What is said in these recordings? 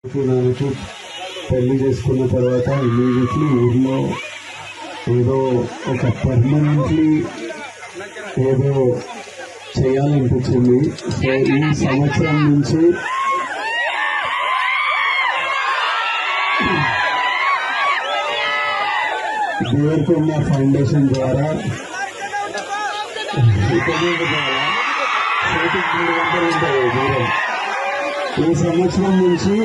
నాకు పెళ్లి చేసుకున్న తర్వాత ఇమీడియట్లీ ఊర్లో ఏదో ఒక పర్మనెంట్లీ ఏదో చేయాలనిపించింది. సో ఈ సంవత్సరం నుంచి దేవరకొండ ఫౌండేషన్ ద్వారా ఈ సంవత్సరం నుంచి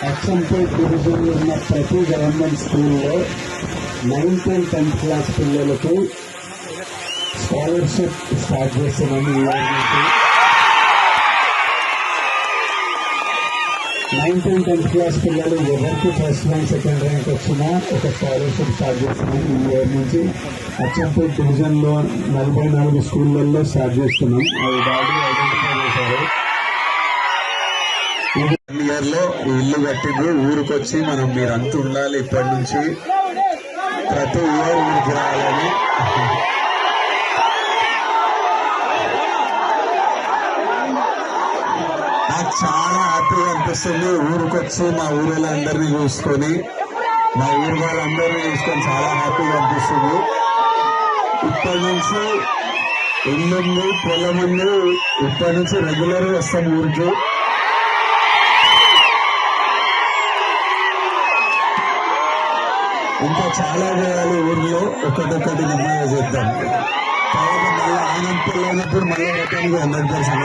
అచ్చంపేట్ డివిజన్లో ఉన్న ప్రతి గవర్నమెంట్ స్కూల్లో 9th and 10th క్లాస్ పిల్లలకు స్కాలర్షిప్ స్టార్ట్ చేస్తున్నాము. ఈ రోజు నుంచి 9th and 10th క్లాస్ పిల్లలు ఎవరికి ఫస్ట్ ర్యాంక్ సెకండ్ ర్యాంక్ వచ్చినా ఒక స్కాలర్షిప్ స్టార్ట్ చేస్తున్నాము. ఈ ఇయర్ నుంచి అచ్చంపేట్ డివిజన్లో 44 స్కూళ్ళల్లో స్టార్ట్ చేస్తున్నాం. అవి బాడీ ఐడెంటిఫై చేశారు. ఇయర్ లో ఇల్లు కట్టింది. ఊరికొచ్చి మనం మీరంతా ఉండాలి, ఇప్పటి నుంచి ప్రతి ఇయర్ ఊరికి రావాలని. నాకు చాలా హ్యాపీగా అనిపిస్తుంది. ఊరికొచ్చి మా ఊరిలో అందరినీ చూసుకొని, మా ఊరి వాళ్ళందరినీ చూసుకొని చాలా హ్యాపీగా అనిపిస్తుంది. ఇప్పటి నుంచి ఇల్లుంది, పొలం ఉంది. ఇప్పటి నుంచి రెగ్యులర్ గా వస్తాం ఊరికి. ఇంకా చాలా చేయాలి ఊర్లో. ఒకటొక్కటి నిర్ణయం చేద్దాం. తర్వాత మళ్ళీ ఆనందపల్లి అయినప్పుడు మళ్ళీ రకంగా 100%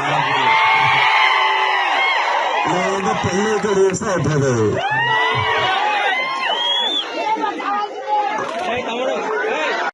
లేదంటే పెళ్లి ఇక్కడ చేస్తే అయిపోతుంది.